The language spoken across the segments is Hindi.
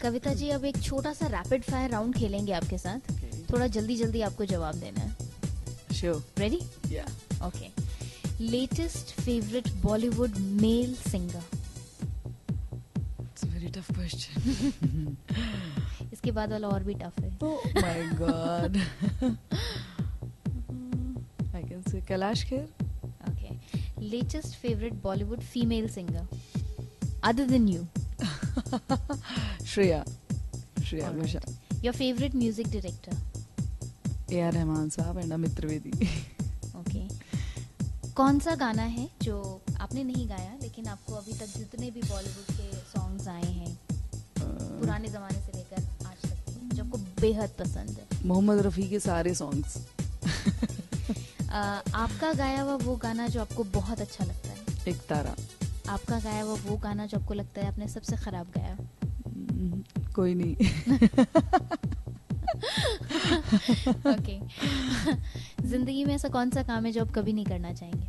कविता जी, अब एक छोटा सा रैपिड फायर राउंड खेलेंगे आपके साथ. थोड़ा जल्दी जल्दी आपको जवाब देना है. Sure. Ready? Yeah. Okay. Latest favourite Bollywood male singer. It's a very tough question. इसके बाद वाला और भी टफ है. Oh my God. I can say Kailash Kher. Okay. Latest favourite Bollywood female singer other than you. Shreya Ghoshal. Your favourite music director. A.R. Rahman साहब एंड अमित त्रिवेदी. ओके. कौन सा गाना है जो आपने नहीं गाया लेकिन आपको अभी तक जितने भी बॉलीवुड के सॉन्ग्स आए हैं पुराने जमाने से लेकर आज तक के, जो आपको बेहद पसंद है? मोहम्मद रफ़ी के सारे सॉन्ग्स. आपका गाया हुआ वो गाना जो आपको बहुत अच्छा लगता है. एक तारा. आपका गाया हुआ वो गाना जो आपको लगता है आपने सबसे खराब गाया. कोई नहीं. ओके. जिंदगी में ऐसा कौन सा काम है जो आप कभी नहीं करना चाहेंगे?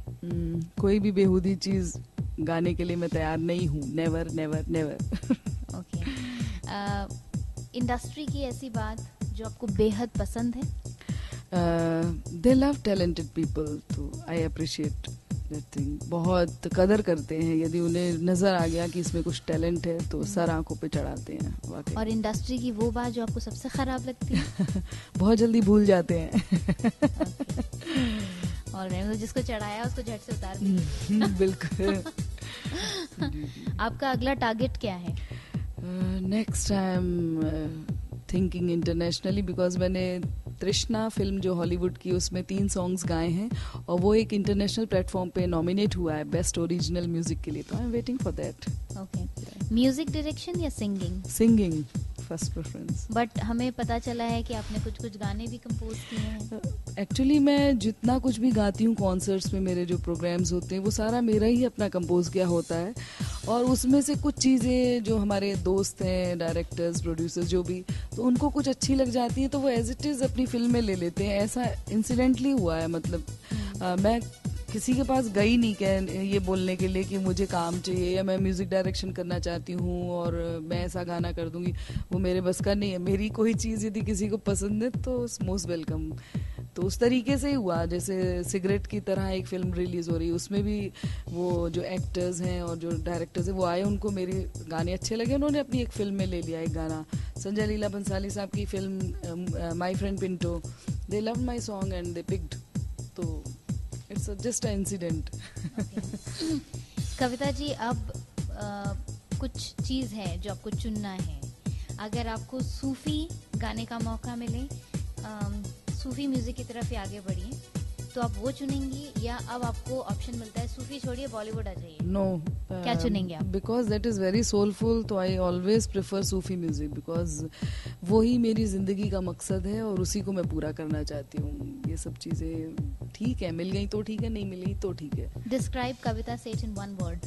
कोई भी बेहूदी चीज गाने के लिए मैं तैयार नहीं हूँ. Never never never. Okay. Industry की ऐसी बात जो आपको बेहद पसंद है? दे लव टैलेंटेड पीपल, तो आई अप्रिशिएट दैट थिंग. बहुत कदर करते हैं. यदि उन्हें नजर आ गया कि इसमें कुछ टैलेंट है तो सर आंखों पे चढ़ाते हैं. वाकई. और इंडस्ट्री की वो बात जो आपको सबसे खराब लगती है? बहुत जल्दी भूल जाते हैं. और मतलब जिसको चढ़ाया उसको झट से उतार दीजिए. बिल्कुल. आपका अगला टारगेट क्या है? Next I am thinking internationally, because मैंने तृष्णा फिल्म जो हॉलीवुड की उसमें 3 सॉन्ग्स गाए हैं और वो एक इंटरनेशनल प्लेटफॉर्म पे नॉमिनेट हुआ है बेस्ट ओरिजिनल म्यूजिक के लिए. तो I am waiting for that. Okay. Music direction या singing? Singing first preference. But हमें पता चला है कि आपने कुछ कुछ गाने भी कंपोज किए हैं. एक्चुअली मैं जितना कुछ भी गाती हूँ कॉन्सर्ट्स में, मेरे जो प्रोग्राम्स होते हैं वो सारा मेरा ही अपना कंपोज किया होता है. और उसमें से कुछ चीज़ें जो हमारे दोस्त हैं, डायरेक्टर्स, प्रोड्यूसर्स जो भी, तो उनको कुछ अच्छी लग जाती है तो वो एज इट इज़ अपनी फिल्म में ले लेते हैं. ऐसा इंसिडेंटली हुआ है. मतलब मैं किसी के पास गई नहीं क्या ये बोलने के लिए कि मुझे काम चाहिए या मैं म्यूजिक डायरेक्शन करना चाहती हूँ और मैं ऐसा गाना कर दूंगी. वो मेरे बस का नहीं है. मेरी कोई चीज़ यदि किसी को पसंद है तो मोस्ट वेलकम. तो उस तरीके से ही हुआ. जैसे सिगरेट की तरह एक फिल्म रिलीज हो रही है, उसमें भी वो जो एक्टर्स हैं और जो डायरेक्टर्स हैं वो आए, उनको मेरे गाने अच्छे लगे, उन्होंने अपनी एक फिल्म में ले लिया एक गाना. संजय लीला बंसाली साहब की film my friend Pinto, they love my song and they picked. तो it's just a incident. Kavita ji, अब कुछ चीज़ है जो आपको चुनना है. अगर आपको सूफी गाने का मौका मिले, सूफी म्यूजिक की तरफ ही आगे बढ़िए, तो आप वो चुनेंगी या अब आपको ऑप्शन मिलता है सूफी छोड़िए बॉलीवुड आ जाइए? नो. क्या चुनेंगे आप? Because that is very soulful, तो I always prefer Sufi music because वो ही मेरी जिंदगी का मकसद है और उसी को मैं पूरा करना चाहती हूँ. ये सब चीजें ठीक है, मिल गई तो ठीक है, नहीं मिल गई तो ठीक है. डिस्क्राइब कविता सेठ इन 1 word.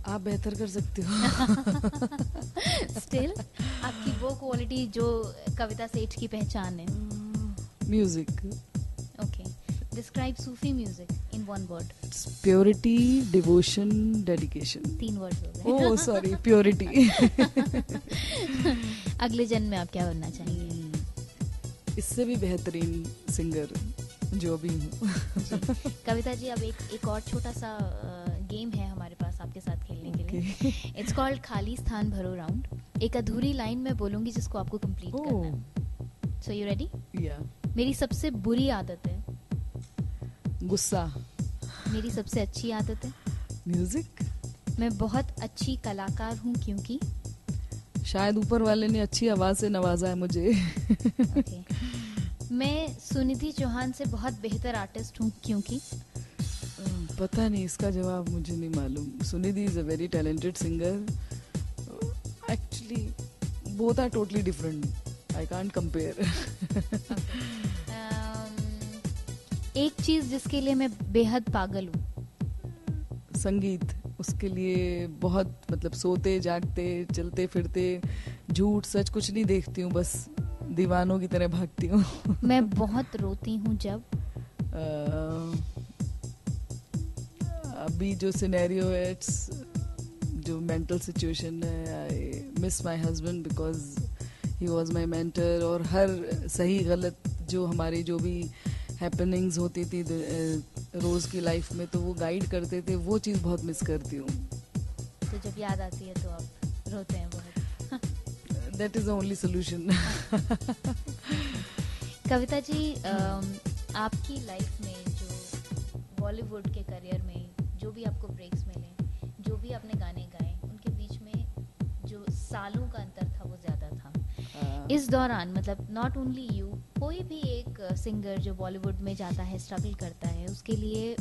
आप बेहतर कर सकते हो. स्टिल आपकी वो क्वालिटी जो कविता सेठ की पहचान है. Music. Okay. Describe Sufi music in 1 word. Purity, devotion, dedication. 3 words हो गए. Oh sorry, purity. अगले जन्म में आप क्या बनना चाहेंगे? इससे भी बेहतरीन सिंगर जो भी हूँ. कविता जी, अब एक और छोटा सा गेम है हमारे पास आपके साथ खेलने के लिए. इट्स कॉल्ड खाली स्थान भरो राउंड. एक अधूरी लाइन मैं बोलूंगी जिसको आपको कंप्लीट करना है. So you ready? या. मेरी सबसे बुरी आदत है गुस्सा. मेरी सबसे अच्छी आदत है म्यूजिक. मैं बहुत अच्छी कलाकार हूँ क्योंकि शायद ऊपर वाले ने अच्छी आवाज से नवाजा है मुझे. okay. मैं सुनिधि चौहान से बहुत बेहतर आर्टिस्ट हूँ क्योंकि पता नहीं, इसका जवाब मुझे नहीं मालूम. Sunidhi is a very talented singer. Actually both are totally different. I can't compare. एक चीज जिसके लिए मैं बेहद पागल हूँ. संगीत. उसके लिए बहुत, मतलब सोते जागते चलते फिरते झूठ सच कुछ नहीं देखती हूँ, बस दीवानों की तरह भागती हूँ. मैं बहुत रोती हूँ जब अभी जो सिनेरियो है, जो मेंटल सिचुएशन है, miss my husband because he was my mentor, और हर सही गलत जो हमारी जो भी हैपनिंग्स होती थी रोज़ की लाइफ में, तो वो गाइड करते थे, वो चीज़ बहुत मिस करती हूँ. तो जब याद आती है तो आप रोते हैं बहुत? That is the only solution. Kavita ji, आपकी लाइफ में जो बॉलीवुड के करियर में जो भी आपको ब्रेक्स मिले, जो भी आपने गाने गाए, उनके बीच में जो सालों का अंतर था वो ज़्यादा था. इस दौरान मतलब नॉट ओनली यू, कोई भी एक सिंगर जो बॉलीवुड में जाता है, स्ट्रगल करता है, उसके लिए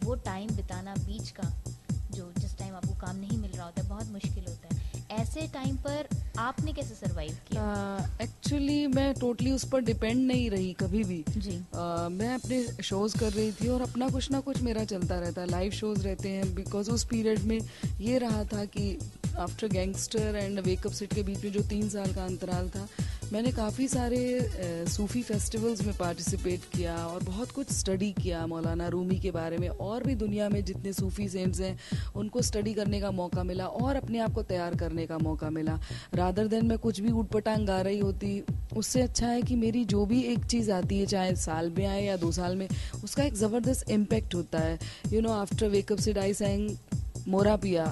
वो टाइम बिताना बीच का, जो जिस टाइम आपको काम नहीं मिल रहा होता है, बहुत मुश्किल होता है. ऐसे टाइम पर आपने कैसे सरवाइव किया? एक्चुअली मैं टोटली उस पर डिपेंड नहीं रही कभी भी जी. मैं अपने शोज कर रही थी और अपना कुछ ना कुछ मेरा चलता रहता. लाइव शोज रहते हैं, बिकॉज उस पीरियड में ये रहा था कि आफ्टर गैंगस्टर एंड वेकअप सिट के बीच में जो 3 साल का अंतराल था, मैंने काफ़ी सारे सूफ़ी फेस्टिवल्स में पार्टिसिपेट किया और बहुत कुछ स्टडी किया मौलाना रूमी के बारे में, और भी दुनिया में जितने सूफ़ी सेंट्स हैं उनको स्टडी करने का मौका मिला और अपने आप को तैयार करने का मौका मिला. रादर देन मैं कुछ भी ऊटपटांग गा रही होती, उससे अच्छा है कि मेरी जो भी एक चीज़ आती है, चाहे साल में आए या 2 साल में, उसका एक ज़बरदस्त इम्पैक्ट होता है. You know, after wake up seat आई सैंग मोरा पिया,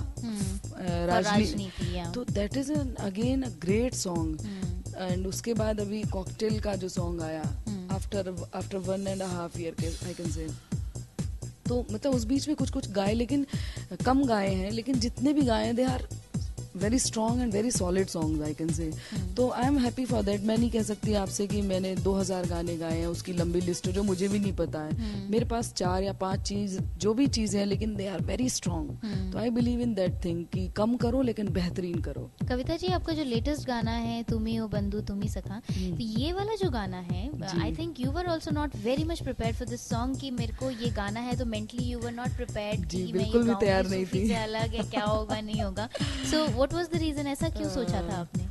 राजनीति, तो that is again a great song. And उसके बाद अभी कॉकटेल का जो सॉन्ग आया आफ्टर 1.5 ईयर के, आई कैन से, तो मतलब उस बीच में कुछ कुछ गाए, लेकिन कम गाए हैं, लेकिन जितने भी गाए they are very strong and very solid songs, I can say. तो I am happy for that. मैं नहीं कह सकती आपसे कि मैंने 2000 गाने गाए हैं, उसकी लंबी लिस्ट है जो मुझे भी नहीं पता है. मेरे पास 4 या 5 चीज जो भी चीजें हैं, लेकिन दे आर वेरी स्ट्रॉन्ग. तो I believe in that thing कि कम करो लेकिन बेहतरीन करो. कविता जी, आपका जो लेटेस्ट गाना है तुमी हो बंधु तुमी सखा, तो ये वाला जो गाना है, I think you were also not very much prepared for this song कि मेरे को ये गाना है, तो mentally you were not prepared कि मैं बिल्कुल भी तैयार नहीं थी, से अलग है, क्या होगा नहीं होगा. So what was the reason? ऐसा क्यों सोचा था आपने?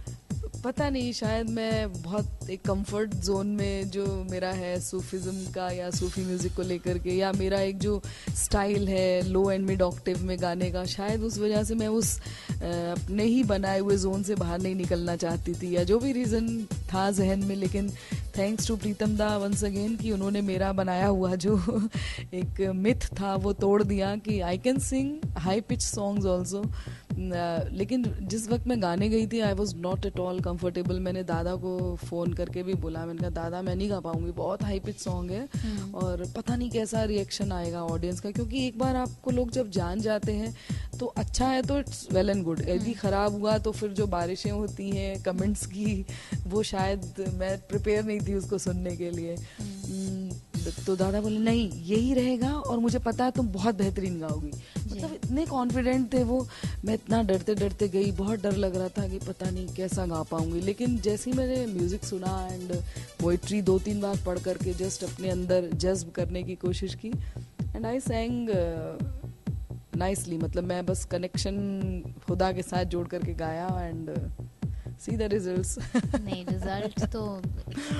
पता नहीं, शायद मैं बहुत एक कंफर्ट जोन में जो मेरा है सूफिज्म का या सूफी म्यूजिक को लेकर के, या मेरा एक जो स्टाइल है लो एंड मिड ऑक्टेव में गाने का, शायद उस वजह से मैं उस अपने ही बनाए हुए जोन से बाहर नहीं निकलना चाहती थी, या जो भी रीज़न था जहन में. लेकिन थैंक्स टू प्रीतम दा वंस अगेन कि उन्होंने मेरा बनाया हुआ जो एक मिथ था वो तोड़ दिया कि I can sing high pitch songs also. लेकिन जिस वक्त मैं गाने गई थी I was not at all comfortable. मैंने दादा को फ़ोन करके भी बोला, मैंने कहा दादा मैं नहीं गा पाऊंगी, बहुत हाई पिच सॉन्ग है और पता नहीं कैसा रिएक्शन आएगा ऑडियंस का, क्योंकि एक बार आपको लोग जब जान जाते हैं तो अच्छा है तो इट्स वेल एंड गुड, यदि ख़राब हुआ तो फिर जो बारिशें होती हैं कमेंट्स की, वो शायद मैं प्रिपेयर नहीं थी उसको सुनने के लिए. तो दादा बोले नहीं यही रहेगा और मुझे पता है तुम बहुत बेहतरीन गाओगी. मतलब इतने कॉन्फिडेंट थे वो. मैं इतना डरते डरते गई, बहुत डर लग रहा था कि पता नहीं कैसा गा पाऊंगी. लेकिन जैसे ही मैंने म्यूजिक सुना एंड पोइट्री 2-3 बार पढ़ करके जस्ट अपने अंदर जज्ब करने की कोशिश की, एंड आई सैंग नाइसली. मतलब मैं बस कनेक्शन खुदा के साथ जोड़ करके गाया एंड सी द रिजल्ट्स. नहीं, रिजल्ट तो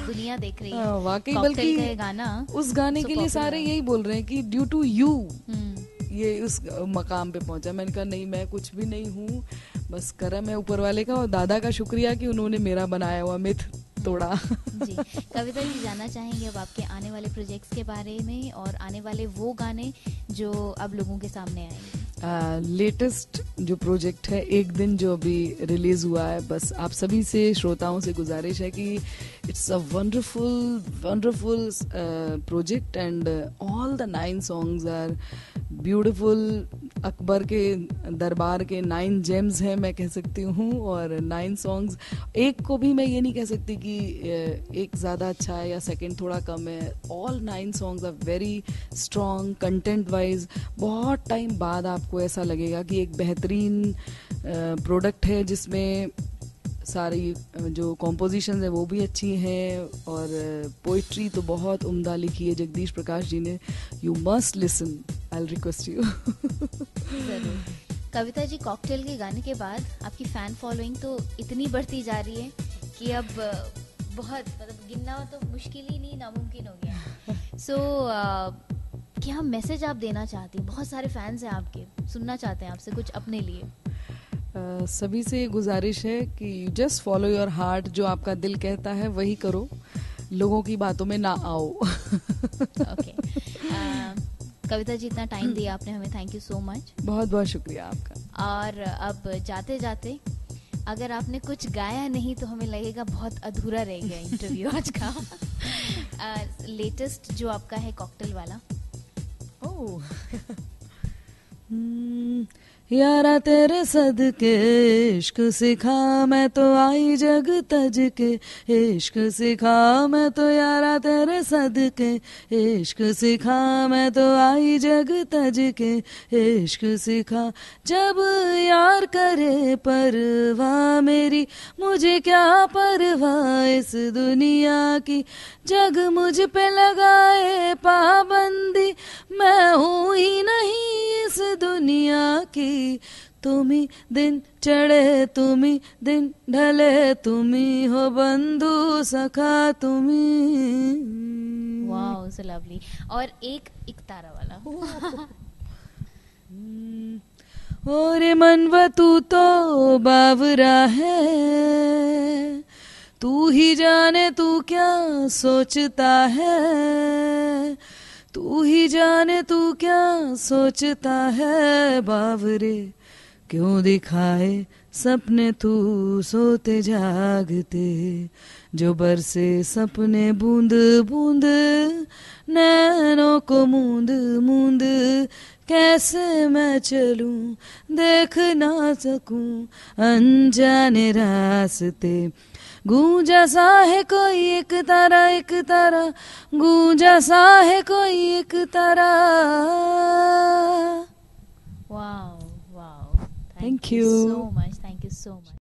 दुनिया देख रही है. वाकई, बल्कि गाना, उस गाने के लिए सारे यही बोल रहे हैं कि ड्यू टू यू ये उस मकाम पे पहुंचा. मैंने कहा नहीं, मैं कुछ भी नहीं हूँ, बस करम है ऊपर वाले का, और दादा का शुक्रिया कि उन्होंने मेरा बनाया हुआ मिथ तोड़ा. जी. कविता जी, जानना चाहेंगे अब आपके आने वाले प्रोजेक्ट्स के बारे में और आने वाले वो गाने जो अब लोगों के सामने आएंगे. लेटेस्ट जो प्रोजेक्ट है एक दिन जो अभी रिलीज हुआ है, बस आप सभी से श्रोताओं से गुजारिश है कि it's a wonderful wonderful project and all the 9 songs are beautiful. Akbar के दरबार के 9 जेम्स हैं मैं कह सकती हूँ, और 9 सॉन्ग्स, एक को भी मैं ये नहीं कह सकती कि एक ज़्यादा अच्छा है या सेकंड थोड़ा कम है. All 9 songs are very strong content wise. बहुत टाइम बाद आपको ऐसा लगेगा कि एक बेहतरीन प्रोडक्ट है जिसमें सारी जो कॉम्पोजिशन है वो भी अच्छी हैं और पोइट्री तो बहुत उम्दा लिखी है जगदीश प्रकाश जी ने. You must listen, I will request you. जरूर. कविता जी, कॉकटेल के गाने के बाद आपकी फैन फॉलोइंग तो इतनी बढ़ती जा रही है कि अब बहुत, मतलब गिनना तो मुश्किल ही नहीं, नामुमकिन हो गया. सो क्या मैसेज आप देना चाहती हैं? बहुत सारे फैंस हैं आपके, सुनना चाहते हैं आपसे कुछ अपने लिए. सभी से गुजारिश है कि जस्ट फॉलो योर हार्ट, जो आपका दिल कहता है वही करो, लोगों की बातों में ना आओ। ओके कविता जी, इतना टाइम दिया आपने हमें, थैंक यू सो मच। बहुत बहुत शुक्रिया आपका। और अब जाते जाते अगर आपने कुछ गाया नहीं तो हमें लगेगा बहुत अधूरा रह गया इंटरव्यू आज का। लेटेस्ट जो आपका है कॉकटेल वाला। ओह यारा तेरे सदके इश्क सिखा, मैं तो आई जग तज के इश्क सिखा, मैं तो यारा तेरे सदके इश्क सिखा, मैं तो आई जग तज के इश्क सिखा। जब यार करे परवाह मेरी, मुझे क्या परवाह इस दुनिया की, जग मुझ पे लगाए पाबंदी, मैं हूँ ही नहीं इस दुनिया की। तुम्ही दिन चढ़े तुम्ही दिन ढले, तुम्ही हो बंधु सखा तुम्ही। Wow so lovely. और एक तारा वाला। ओरे मनवा तू तो बावरा है, तू ही जाने तू क्या सोचता है, तू ही जाने तू क्या सोचता है। बावरे क्यों दिखाए सपने तू सोते जागते, जो बरसे सपने बूंद बूंद नैनों को मूंद मूंद, कैसे मैं चलूं देख ना सकूं अनजाने रास्ते। गूंजा सा है कोई एक तारा, एक तारा गूंजा सा है कोई एक तारा। Wow wow, Thank you so much, thank you so much.